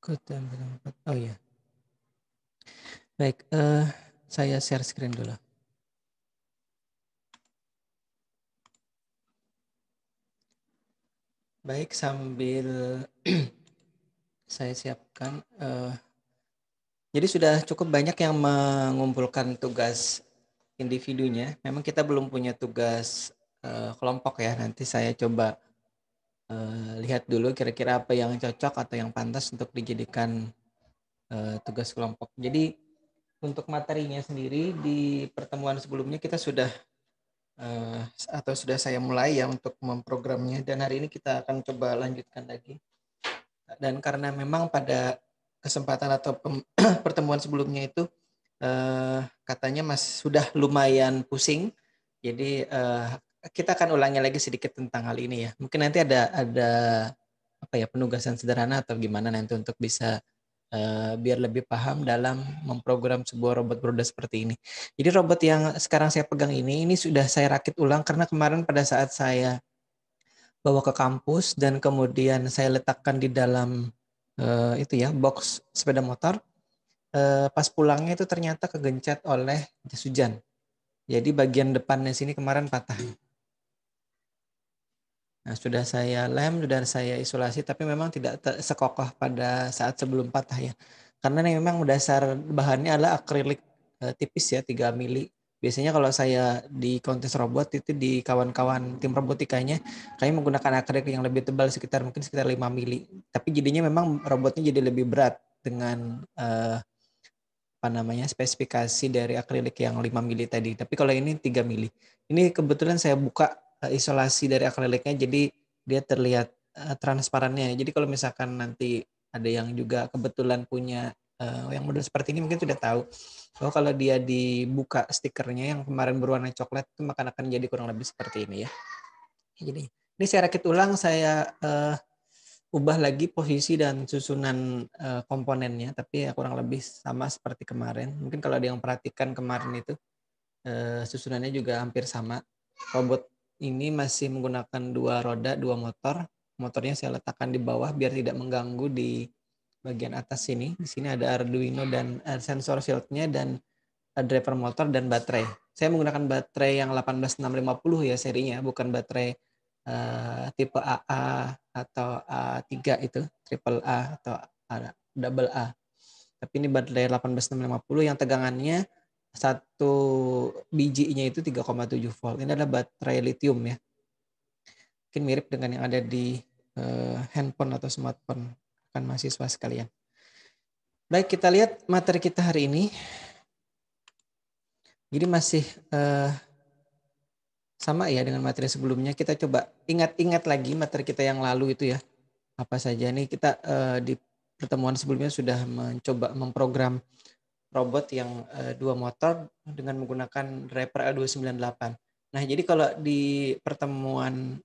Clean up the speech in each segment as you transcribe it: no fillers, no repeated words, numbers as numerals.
Kota tempat. Oh iya. Baik, saya share screen dulu. Baik, sambil saya siapkan. Jadi sudah cukup banyak yang mengumpulkan tugas individunya. Memang kita belum punya tugas kelompok ya. Nanti saya coba lihat dulu kira-kira apa yang cocok atau yang pantas untuk dijadikan tugas kelompok. Jadi untuk materinya sendiri di pertemuan sebelumnya kita sudah atau sudah saya mulai ya untuk memprogramnya, dan hari ini kita akan coba lanjutkan lagi. Dan karena memang pada kesempatan atau pertemuan sebelumnya itu katanya sudah lumayan pusing, jadi kita akan ulangi lagi sedikit tentang hal ini ya. Mungkin nanti ada apa ya, penugasan sederhana atau gimana nanti untuk bisa biar lebih paham dalam memprogram sebuah robot beroda seperti ini. Jadi robot yang sekarang saya pegang ini sudah saya rakit ulang karena kemarin pada saat saya bawa ke kampus dan kemudian saya letakkan di dalam itu ya, box sepeda motor. Pas pulangnya itu ternyata kegencet oleh jas hujan. Jadi bagian depannya sini kemarin patah. Nah, sudah saya lem, sudah saya isolasi, tapi memang tidak sekokoh pada saat sebelum patah ya. Karena memang dasar bahannya adalah akrilik tipis ya, 3 mili. Biasanya kalau saya di kontes robot itu di kawan-kawan tim robotikanya, kami menggunakan akrilik yang lebih tebal mungkin sekitar 5 mili. Tapi jadinya memang robotnya jadi lebih berat dengan apa namanya, spesifikasi dari akrilik yang 5 mili tadi. Tapi kalau ini 3 mili. Ini kebetulan saya buka isolasi dari akriliknya, jadi dia terlihat transparannya. Jadi kalau misalkan nanti ada yang juga kebetulan punya yang model seperti ini mungkin sudah tahu bahwa kalau dia dibuka stikernya yang kemarin berwarna coklat itu maka akan jadi kurang lebih seperti ini ya. Jadi ini saya rakit ulang, saya ubah lagi posisi dan susunan komponennya, tapi ya kurang lebih sama seperti kemarin. Mungkin kalau ada yang perhatikan kemarin itu susunannya juga hampir sama. Robot ini masih menggunakan 2 roda, 2 motor. Motornya saya letakkan di bawah biar tidak mengganggu di bagian atas sini. Di sini ada Arduino dan sensor shieldnya dan driver motor dan baterai. Saya menggunakan baterai yang 18650 ya serinya, bukan baterai tipe AA atau A3 itu, triple A atau double A. Tapi ini baterai 18650 yang tegangannya satu bijinya itu 3,7 volt. Ini adalah baterai lithium ya. Mungkin mirip dengan yang ada di handphone atau smartphone kan mahasiswa sekalian. Baik, kita lihat materi kita hari ini. Jadi masih sama ya dengan materi sebelumnya. Kita coba ingat-ingat lagi materi kita yang lalu itu ya. Apa saja nih kita di pertemuan sebelumnya sudah mencoba memprogram robot yang 2 motor dengan menggunakan driver A298. Nah, jadi kalau di pertemuan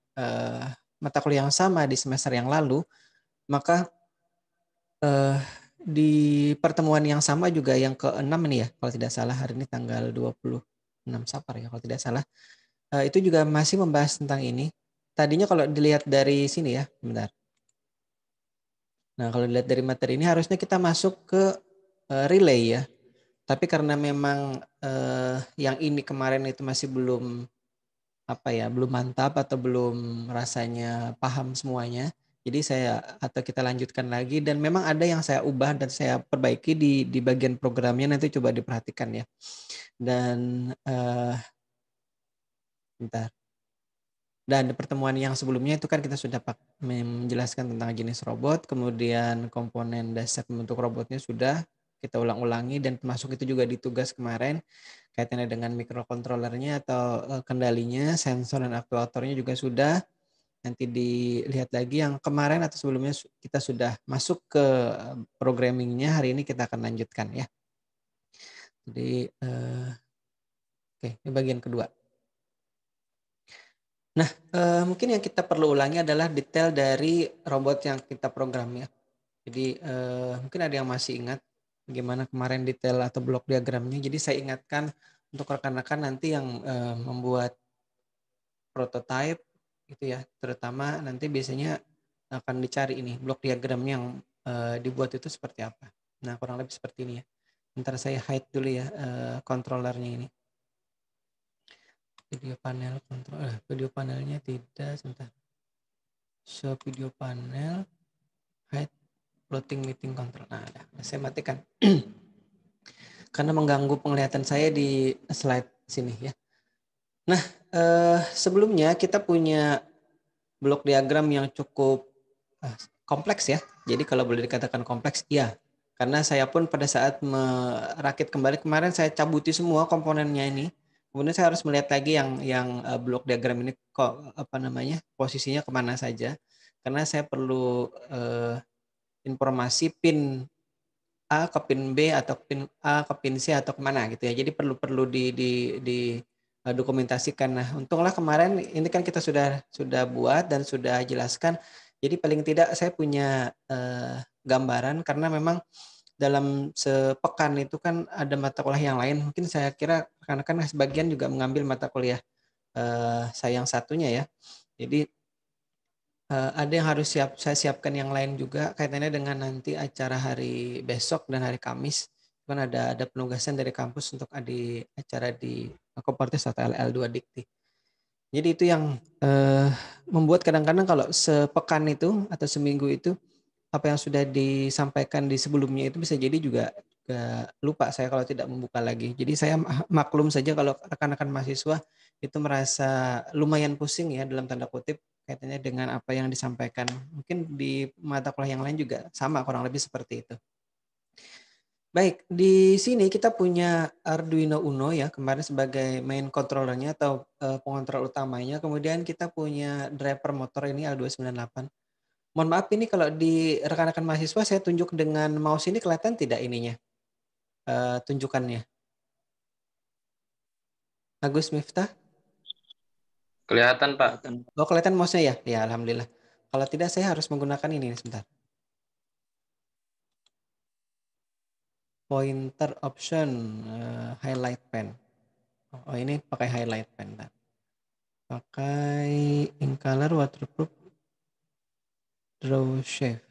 mata kuliah yang sama di semester yang lalu, maka di pertemuan yang sama juga yang ke-6 ini ya, kalau tidak salah hari ini tanggal 26 Sapar ya kalau tidak salah. Itu juga masih membahas tentang ini. Tadinya kalau dilihat dari sini ya, bentar. Nah, kalau dilihat dari materi ini harusnya kita masuk ke relay ya. Tapi karena memang yang ini kemarin itu masih belum apa ya, belum mantap atau belum rasanya paham semuanya. Jadi kita lanjutkan lagi dan memang ada yang saya ubah dan saya perbaiki di bagian programnya, nanti coba diperhatikan ya. Dan bentar. Dan di pertemuan yang sebelumnya itu kan kita sudah menjelaskan tentang jenis robot, kemudian komponen dasar membentuk robotnya sudah kita ulang-ulangi, dan termasuk itu juga di tugas kemarin kaitannya dengan microcontrollernya atau kendalinya, sensor dan aktuatornya juga sudah. Nanti dilihat lagi yang kemarin atau sebelumnya kita sudah masuk ke programmingnya, hari ini kita akan lanjutkan ya. Jadi oke, ini bagian kedua. Nah, mungkin yang kita perlu ulangi adalah detail dari robot yang kita program ya. Jadi mungkin ada yang masih ingat bagaimana kemarin detail atau blok diagramnya. Jadi saya ingatkan untuk rekan-rekan nanti yang membuat prototype gitu ya, terutama nanti biasanya akan dicari ini blok diagramnya yang dibuat itu seperti apa. Nah, kurang lebih seperti ini ya. Ntar saya hide dulu ya controllernya ini. Video panel control, video panelnya tidak, sebentar. Show video panel, hide floating meeting control. Nah, saya matikan. Karena mengganggu penglihatan saya di slide sini ya. Nah, sebelumnya kita punya blok diagram yang cukup kompleks ya. Jadi kalau boleh dikatakan kompleks, iya. Karena saya pun pada saat merakit kembali kemarin saya cabuti semua komponennya ini. Kemudian saya harus melihat lagi yang blok diagram ini kok posisinya kemana saja. Karena saya perlu informasi pin A ke pin B atau pin A ke pin C atau kemana gitu ya. Jadi perlu di dokumentasikan. Nah, untunglah kemarin ini kan kita sudah buat dan sudah jelaskan. Jadi paling tidak saya punya gambaran karena memang dalam sepekan itu kan ada mata kuliah yang lain. Mungkin saya kira rekan-rekan sebagian juga mengambil mata kuliah saya yang satunya ya. Jadi ada yang harus saya siapkan yang lain juga kaitannya dengan nanti acara hari besok dan hari Kamis. Kan ada penugasan dari kampus untuk acara di Kopertis atau LL2 Dikti. Jadi itu yang membuat kadang-kadang kalau sepekan itu atau seminggu itu apa yang sudah disampaikan di sebelumnya itu bisa jadi juga lupa saya kalau tidak membuka lagi. Jadi saya maklum saja kalau rekan-rekan mahasiswa itu merasa lumayan pusing ya dalam tanda kutip kaitannya dengan apa yang disampaikan. Mungkin di mata kuliah yang lain juga sama kurang lebih seperti itu. Baik, di sini kita punya Arduino Uno ya, kemarin sebagai main controllernya atau pengontrol utamanya. Kemudian kita punya driver motor ini L298. Mohon maaf ini kalau di rekan-rekan mahasiswa saya tunjuk dengan mouse ini kelihatan tidak ininya, tunjukannya. Agus Miftah? Kelihatan, Pak. Oh, kelihatan mouse-nya ya? Ya, alhamdulillah. Kalau tidak saya harus menggunakan ini sebentar. Pointer option, highlight pen. Oh, ini pakai highlight pen. Pakai Incolor waterproof draw shape.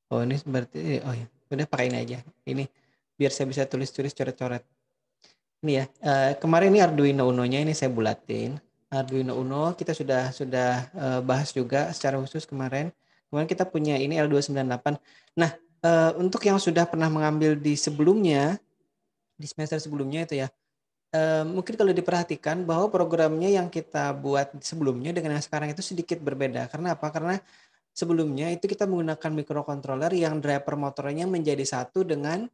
Oh, ini berarti ya, udah pakai ini aja. Ini biar saya bisa tulis-tulis coret-coret. Ini ya, kemarin ini Arduino Uno-nya ini saya bulatin. Arduino Uno kita sudah bahas juga secara khusus kemarin. Kemudian kita punya ini L298. Nah, untuk yang sudah pernah mengambil di sebelumnya, di semester sebelumnya itu ya, mungkin kalau diperhatikan bahwa programnya yang kita buat sebelumnya dengan yang sekarang itu sedikit berbeda. Karena apa? Karena sebelumnya itu kita menggunakan microcontroller yang driver motornya menjadi satu dengan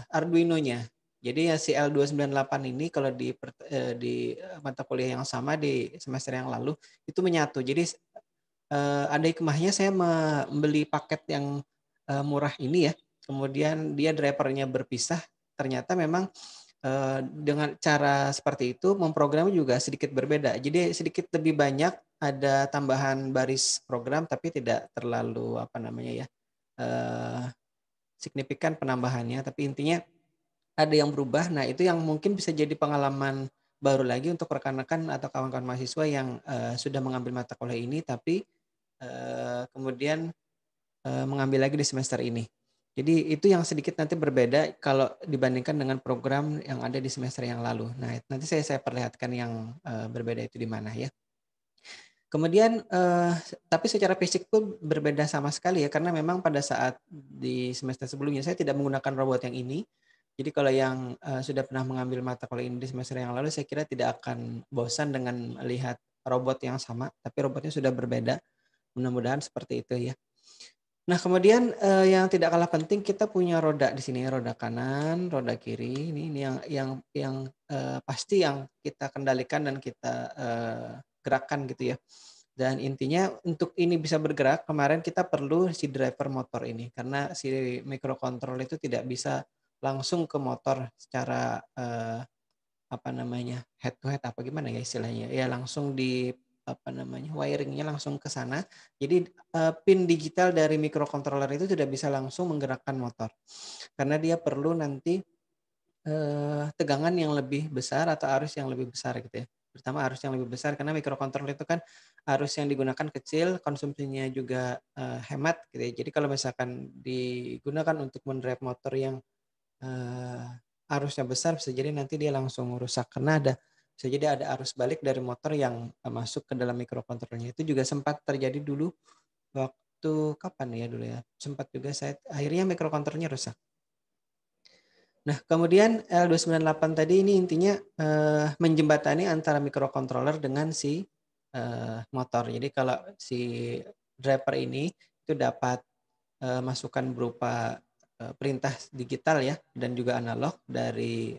Arduino-nya. Jadi ya si L298 ini kalau di mata kuliah yang sama di semester yang lalu itu menyatu. Jadi ada hikmahnya saya membeli paket yang murah ini ya. Kemudian dia drivernya berpisah. Ternyata memang dengan cara seperti itu memprogramnya juga sedikit berbeda. Jadi sedikit lebih banyak ada tambahan baris program tapi tidak terlalu signifikan penambahannya. Tapi intinya ada yang berubah. Nah itu yang mungkin bisa jadi pengalaman baru lagi untuk rekan-rekan atau kawan-kawan mahasiswa yang sudah mengambil mata kuliah ini tapi kemudian mengambil lagi di semester ini. Jadi itu yang sedikit nanti berbeda kalau dibandingkan dengan program yang ada di semester yang lalu. Nah, nanti saya perlihatkan yang berbeda itu di mana ya. Kemudian tapi secara fisik pun berbeda sama sekali ya karena memang pada saat di semester sebelumnya saya tidak menggunakan robot yang ini. Jadi kalau yang sudah pernah mengambil mata kuliah ini di semester yang lalu saya kira tidak akan bosan dengan melihat robot yang sama, tapi robotnya sudah berbeda. Mudah-mudahan seperti itu ya. Nah, kemudian yang tidak kalah penting kita punya roda di sini, roda kanan, roda kiri. Ini yang pasti yang kita kendalikan dan kita gerakkan gitu ya. Dan intinya untuk ini bisa bergerak, kemarin kita perlu si driver motor ini karena si microcontroller itu tidak bisa langsung ke motor secara head to head apa gimana ya istilahnya. Ya langsung di wiringnya langsung ke sana. Jadi pin digital dari microcontroller itu tidak bisa langsung menggerakkan motor karena dia perlu nanti tegangan yang lebih besar atau arus yang lebih besar gitu ya. terutama arus yang lebih besar karena microcontroller itu kan arus yang digunakan kecil, konsumsinya juga hemat gitu ya. Jadi kalau misalkan digunakan untuk mendrive motor yang arusnya besar, bisa jadi nanti dia langsung rusak karena bisa jadi ada arus balik dari motor yang masuk ke dalam microcontrollernya. Itu juga sempat terjadi dulu waktu kapan ya dulu ya. Sempat juga saya akhirnya microcontrollernya rusak. Nah, kemudian L298 tadi ini intinya menjembatani antara microcontroller dengan si motor. Jadi kalau si driver ini itu dapat masukan berupa perintah digital ya dan juga analog dari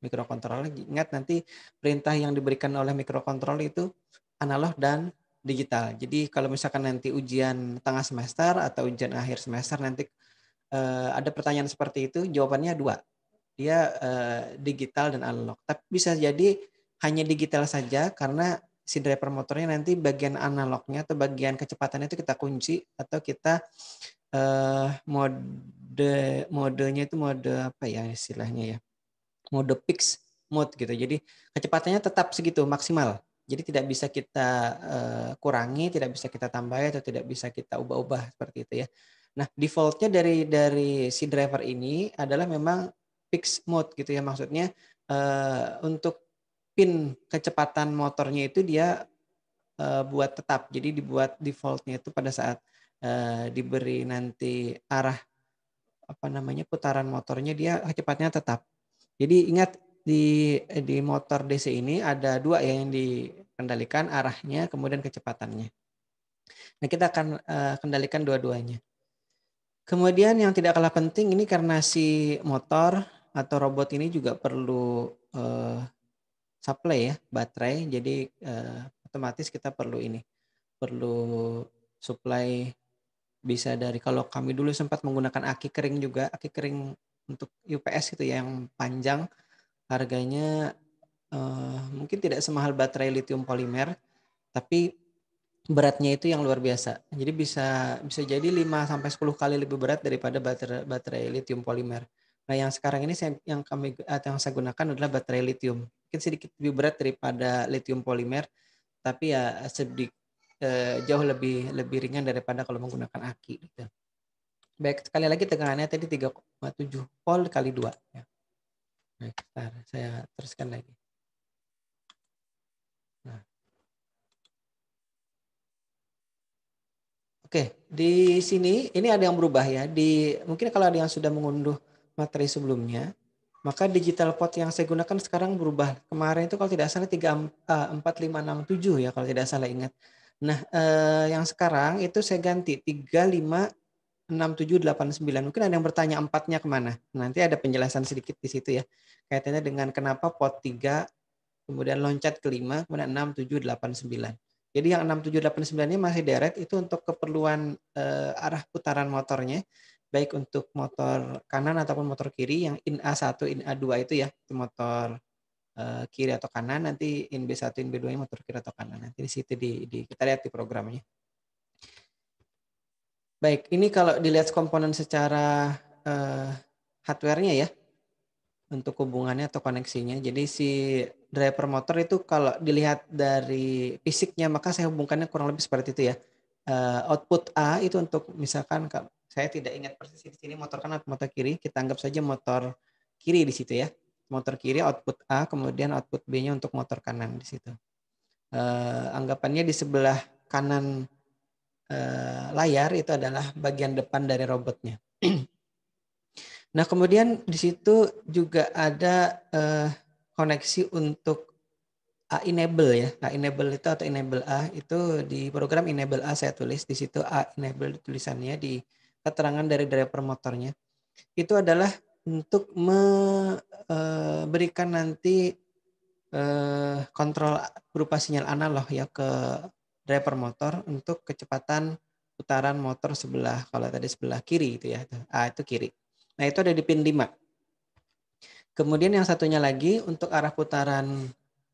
microcontroller. Ingat nanti perintah yang diberikan oleh microcontroller itu analog dan digital. Jadi kalau misalkan nanti ujian tengah semester atau ujian akhir semester nanti ada pertanyaan seperti itu, jawabannya dua. Dia digital dan analog. Tapi bisa jadi hanya digital saja karena si driver motornya nanti bagian analognya atau bagian kecepatannya itu kita kunci atau kita modenya itu mode apa ya istilahnya ya, mode fix mode gitu. Jadi kecepatannya tetap segitu maksimal. Jadi tidak bisa kita kurangi, tidak bisa kita tambahi atau tidak bisa kita ubah-ubah seperti itu ya. Nah, defaultnya dari si driver ini adalah memang fix mode gitu ya. Maksudnya untuk pin kecepatan motornya itu dia buat tetap. Jadi dibuat defaultnya itu pada saat diberi nanti arah apa namanya putaran motornya dia kecepatnya tetap. Jadi ingat di motor DC ini ada dua ya yang dikendalikan arahnya kemudian kecepatannya. Nah kita akan kendalikan dua-duanya. Kemudian yang tidak kalah penting ini karena si motor atau robot ini juga perlu supply ya baterai. Jadi otomatis kita perlu supply. Bisa dari kalau kami dulu sempat menggunakan aki kering juga, aki kering untuk UPS gitu ya yang panjang, harganya mungkin tidak semahal baterai lithium polimer, tapi beratnya itu yang luar biasa. Jadi bisa jadi 5 sampai 10 kali lebih berat daripada baterai lithium polimer. Nah, yang sekarang ini yang saya gunakan adalah baterai lithium. Mungkin sedikit lebih berat daripada lithium polimer, tapi ya jauh lebih ringan daripada kalau menggunakan aki gitu. Baik, sekali lagi tegangannya tadi 3,7 volt kali 2. Ya. Baik, saya teruskan lagi. Nah. Oke, di sini ini ada yang berubah ya. Mungkin kalau ada yang sudah mengunduh materi sebelumnya, maka digital port yang saya gunakan sekarang berubah. Kemarin itu kalau tidak salah 4567 ya kalau tidak salah ingat. Nah, yang sekarang itu saya ganti 356789. Mungkin ada yang bertanya empatnya kemana. Nanti ada penjelasan sedikit di situ ya. Kaitannya dengan kenapa pot 3, kemudian loncat ke 5, kemudian 6789. Jadi yang 6789 ini masih deret itu untuk keperluan arah putaran motornya. Baik untuk motor kanan ataupun motor kiri. Yang in A1, in A2 itu ya. Itu motor kiri atau kanan. Nanti in B1, in B2 motor kiri atau kanan. Nanti di situ kita lihat di programnya. Baik, ini kalau dilihat komponen secara hardware-nya ya, untuk hubungannya atau koneksinya. Jadi si driver motor itu kalau dilihat dari fisiknya, maka saya hubungkannya kurang lebih seperti itu ya. Output A itu untuk misalkan saya tidak ingat persis di sini motor kanan atau motor kiri, kita anggap saja motor kiri di situ ya. Motor kiri output A, kemudian output B-nya untuk motor kanan di situ. Anggapannya di sebelah kanan layar itu adalah bagian depan dari robotnya. Nah, kemudian di situ juga ada koneksi untuk A enable ya. A enable itu atau enable A itu di program enable A saya tulis di situ A enable tulisannya di keterangan dari driver motornya. Itu adalah untuk memberikan nanti kontrol berupa sinyal analog ya ke driver motor untuk kecepatan putaran motor sebelah, kalau tadi sebelah kiri itu ya. A itu kiri. Nah, itu ada di pin 5. Kemudian yang satunya lagi untuk arah putaran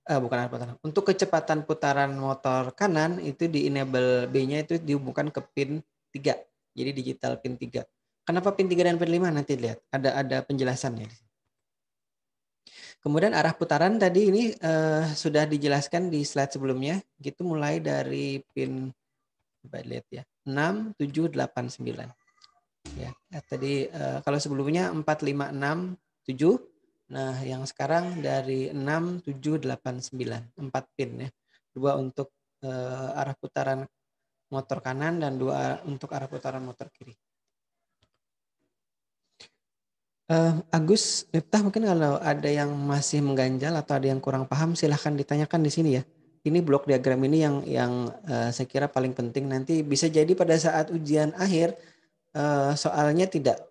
bukan arah putaran. Untuk kecepatan putaran motor kanan itu di enable B-nya itu dihubungkan ke pin 3. Jadi digital pin 3. Kenapa pin 3 dan pin 5 nanti lihat. Ada penjelasannya. Kemudian arah putaran tadi ini sudah dijelaskan di slide sebelumnya, gitu mulai dari pin coba lihat ya 6, 7, 8, 9 ya. Tadi kalau sebelumnya 4, 5, 6, 7. Nah, yang sekarang dari 6, 7, 8, 9, 4 pin ya. Dua untuk arah putaran motor kanan dan dua untuk arah putaran motor kiri. Agus, Miftah, mungkin kalau ada yang masih mengganjal atau ada yang kurang paham silahkan ditanyakan di sini ya. Ini blok diagram ini yang saya kira paling penting, nanti bisa jadi pada saat ujian akhir soalnya tidak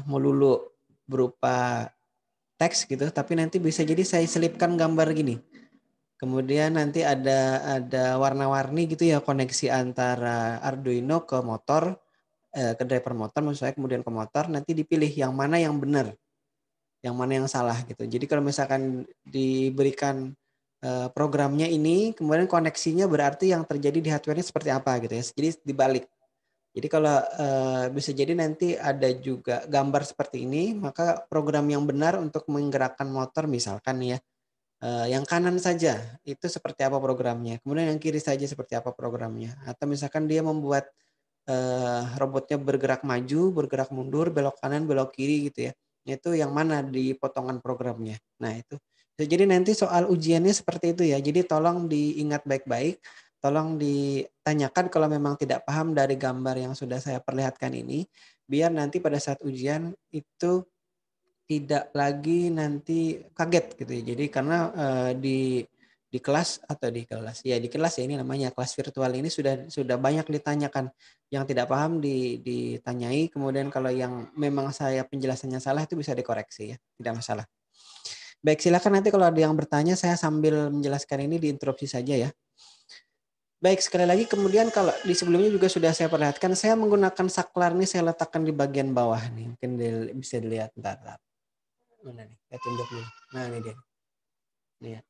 melulu berupa teks gitu, tapi nanti bisa jadi saya selipkan gambar gini. Kemudian nanti ada warna-warni gitu ya, koneksi antara Arduino ke motor, ke driver motor maksud saya, kemudian ke motor, nanti dipilih yang mana yang benar, yang mana yang salah gitu. Jadi kalau misalkan diberikan programnya ini, kemudian koneksinya berarti yang terjadi di hardware-nya seperti apa gitu ya. Jadi dibalik. Jadi kalau bisa jadi nanti ada juga gambar seperti ini, maka program yang benar untuk menggerakkan motor misalkan ya, yang kanan saja itu seperti apa programnya, kemudian yang kiri saja seperti apa programnya. Atau misalkan dia membuat robotnya bergerak maju, bergerak mundur, belok kanan, belok kiri gitu ya. Itu yang mana di potongan programnya. Nah itu. Jadi nanti soal ujiannya seperti itu ya. Jadi tolong diingat baik-baik. Tolong ditanyakan kalau memang tidak paham dari gambar yang sudah saya perlihatkan ini. Biar nanti pada saat ujian itu tidak lagi nanti kaget gitu ya. Jadi karena di kelas atau di kelas ya, di kelas ya, ini namanya kelas virtual ini sudah banyak ditanyakan, yang tidak paham ditanyai, kemudian kalau yang memang saya penjelasannya salah itu bisa dikoreksi ya, tidak masalah. Baik, silakan nanti kalau ada yang bertanya, saya sambil menjelaskan ini diinterupsi saja ya. Baik, sekali lagi kemudian kalau di sebelumnya juga sudah saya perlihatkan, saya menggunakan saklar ini saya letakkan di bagian bawah nih, mungkin bisa dilihat ntar. Mana nih? Saya tunjuk dulu. Nah, ini dia. Ini ya.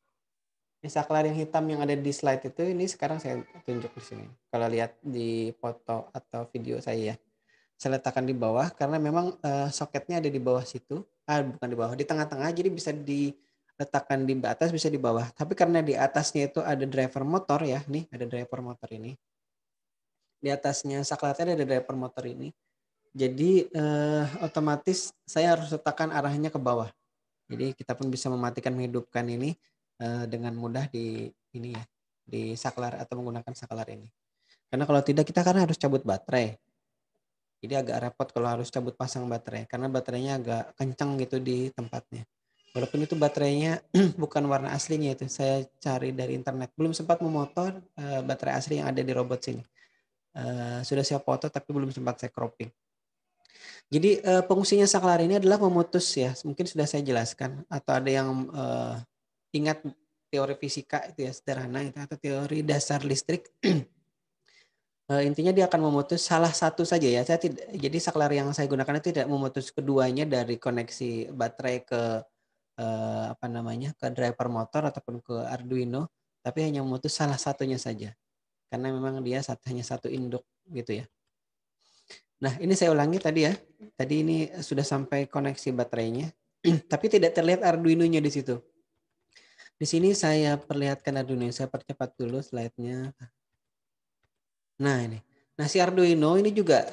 Ini saklar yang hitam yang ada di slide itu, ini sekarang saya tunjuk di sini. Kalau lihat di foto atau video saya ya. Saya letakkan di bawah karena memang soketnya ada di bawah situ. Bukan di bawah, di tengah-tengah, jadi bisa diletakkan di atas, bisa di bawah. Tapi karena di atasnya itu ada driver motor ya, nih ada driver motor ini. Di atasnya saklarnya ada driver motor ini. Jadi otomatis saya harus letakkan arahnya ke bawah. Jadi kita pun bisa mematikan menghidupkan ini dengan mudah di ini ya, di saklar atau menggunakan saklar ini. Karena kalau tidak kita kan harus cabut baterai. Jadi agak repot kalau harus cabut pasang baterai karena baterainya agak kencang gitu di tempatnya. Walaupun itu baterainya bukan warna aslinya, itu saya cari dari internet. Belum sempat memotor baterai asli yang ada di robot sini. Sudah saya foto tapi belum sempat saya cropping. Jadi fungsinya saklar ini adalah memutus ya, mungkin sudah saya jelaskan, atau ada yang ingat teori fisika itu ya, sederhana itu, atau teori dasar listrik. Intinya dia akan memutus salah satu saja ya. Saya tidak, jadi saklar yang saya gunakan itu tidak memutus keduanya dari koneksi baterai ke ke driver motor ataupun ke Arduino, tapi hanya memutus salah satunya saja. Karena memang dia hanya satu induk gitu ya. Nah, ini saya ulangi tadi ya. Tadi ini sudah sampai koneksi baterainya, tapi tidak terlihat Arduino-nya di situ. Di sini saya perlihatkan Arduino, saya percepat dulu slide-nya. Nah, ini. Nah, si Arduino ini juga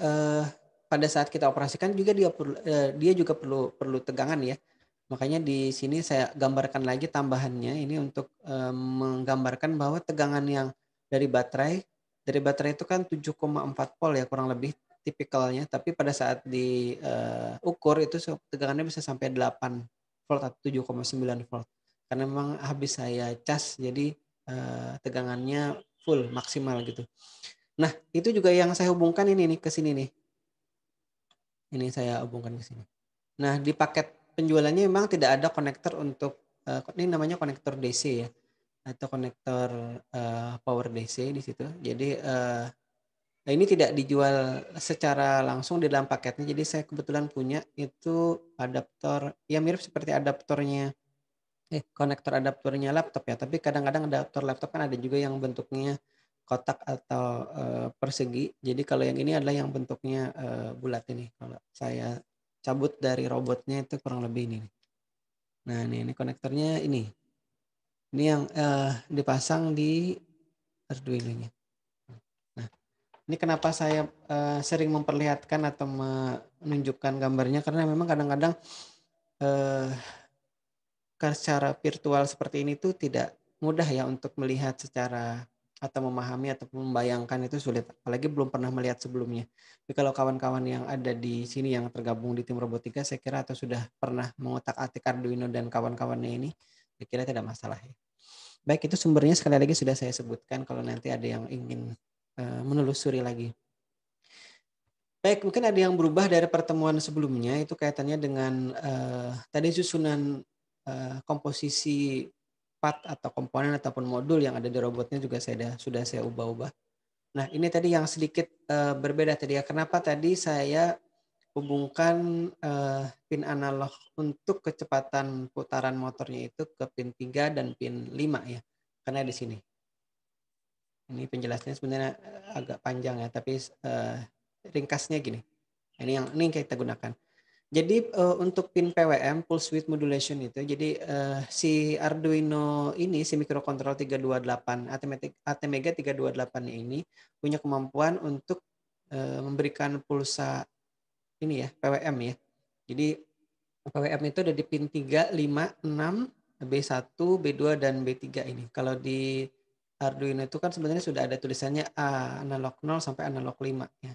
pada saat kita operasikan juga dia juga perlu tegangan ya. Makanya di sini saya gambarkan lagi tambahannya ini untuk menggambarkan bahwa tegangan yang dari baterai itu kan 7,4 volt ya kurang lebih tipikalnya, tapi pada saat diukur itu tegangannya bisa sampai 8 volt atau 7,9 volt. Karena memang habis saya cas jadi tegangannya full maksimal gitu. Nah, itu juga yang saya hubungkan ini nih ke sini nih. Ini saya hubungkan ke sini. Nah, di paket penjualannya memang tidak ada konektor untuk ini namanya konektor DC ya, atau konektor power DC di situ. Jadi ini tidak dijual secara langsung di dalam paketnya. Jadi saya kebetulan punya itu adaptor ya mirip seperti adaptornya konektor adaptornya laptop ya. Tapi kadang-kadang adaptor laptop kan ada juga yang bentuknya kotak atau persegi. Jadi kalau yang ini adalah yang bentuknya bulat ini. Kalau saya cabut dari robotnya itu kurang lebih ini. Nah, ini konektornya ini. Ini yang dipasang di Arduino-nya. Nah, ini kenapa saya sering memperlihatkan atau menunjukkan gambarnya karena memang kadang-kadang eh, secara virtual seperti ini tuh tidak mudah ya untuk melihat secara atau memahami atau membayangkan itu sulit, apalagi belum pernah melihat sebelumnya. Tapi kalau kawan-kawan yang ada di sini yang tergabung di tim robotika, saya kira atau sudah pernah mengotak-atik Arduino dan kawan-kawannya ini, saya kira tidak masalah ya. Baik, itu sumbernya sekali lagi sudah saya sebutkan kalau nanti ada yang ingin menelusuri lagi. Baik, mungkin ada yang berubah dari pertemuan sebelumnya, itu kaitannya dengan tadi susunan komposisi part atau komponen ataupun modul yang ada di robotnya juga sudah saya ubah-ubah. Nah, ini tadi yang sedikit berbeda tadi ya. Kenapa tadi saya hubungkan pin analog untuk kecepatan putaran motornya itu ke pin 3 dan pin 5 ya. Karena di sini. Ini penjelasannya sebenarnya agak panjang ya, tapi ringkasnya gini. Ini yang kita gunakan. Jadi untuk pin PWM pulse width modulation itu, jadi si Arduino ini, si microcontroller 328 ATmega 328 ini punya kemampuan untuk memberikan pulsa ini ya PWM ya. Jadi PWM itu ada di pin 3, 5, 6, B1, B2 dan B3 ini. Kalau di Arduino itu kan sebenarnya sudah ada tulisannya A, analog 0 sampai analog 5 ya.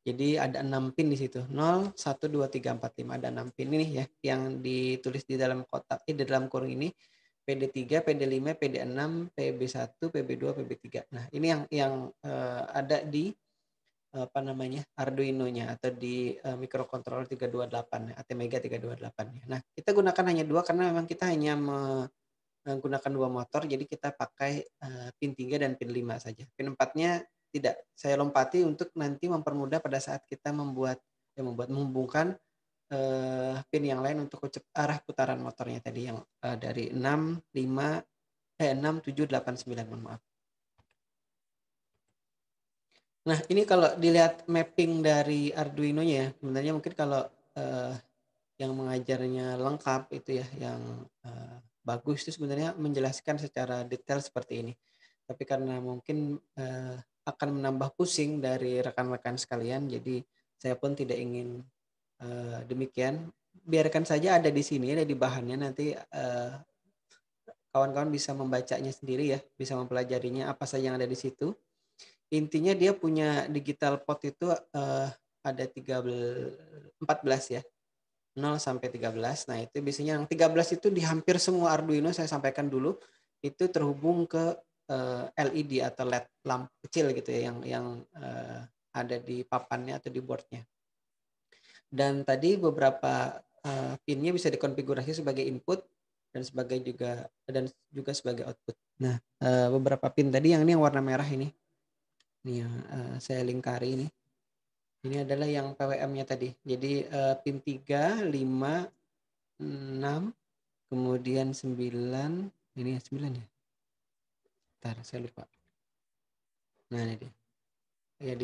Jadi ada 6 pin di situ. 0, 1, 2, 3, 4, 5. Ada 6 pin ini ya yang ditulis di dalam kotak, di dalam kurung ini. PD3, PD5, PD6, PB1, PB2, PB3. Nah, ini yang ada di apa namanya Arduino-nya atau di microcontroller 328 ATmega 328. Nah, kita gunakan hanya dua karena memang kita hanya menggunakan dua motor, jadi kita pakai pin 3 dan pin 5 saja. Pin 4-nya tidak saya lompati untuk nanti mempermudah pada saat kita menghubungkan pin yang lain untuk arah putaran motornya tadi yang dari 6, 5, 6, 7, 8, 9, mohon maaf. Nah, ini kalau dilihat mapping dari Arduino-nya ya, sebenarnya mungkin kalau yang mengajarnya lengkap itu ya, yang bagus itu sebenarnya menjelaskan secara detail seperti ini. Tapi karena mungkin akan menambah pusing dari rekan-rekan sekalian, jadi saya pun tidak ingin demikian. Biarkan saja ada di sini, ada di bahannya, nanti kawan-kawan bisa membacanya sendiri ya, bisa mempelajarinya apa saja yang ada di situ. Intinya dia punya digital port itu ada 14 ya. 0 sampai 13. Nah, itu biasanya yang 13 itu di hampir semua Arduino saya sampaikan dulu itu terhubung ke LED atau LED lampu kecil gitu ya yang ada di papannya atau di boardnya. Dan tadi beberapa pinnya bisa dikonfigurasi sebagai input dan juga sebagai output. Nah, beberapa pin tadi yang ini yang warna merah ini. Ini yang saya lingkari ini. Ini adalah yang PWM-nya tadi. Jadi pin 3, 5, 6, kemudian 9. Ini 9 ya? Bentar, saya lupa. Nah, ini dia. Ya,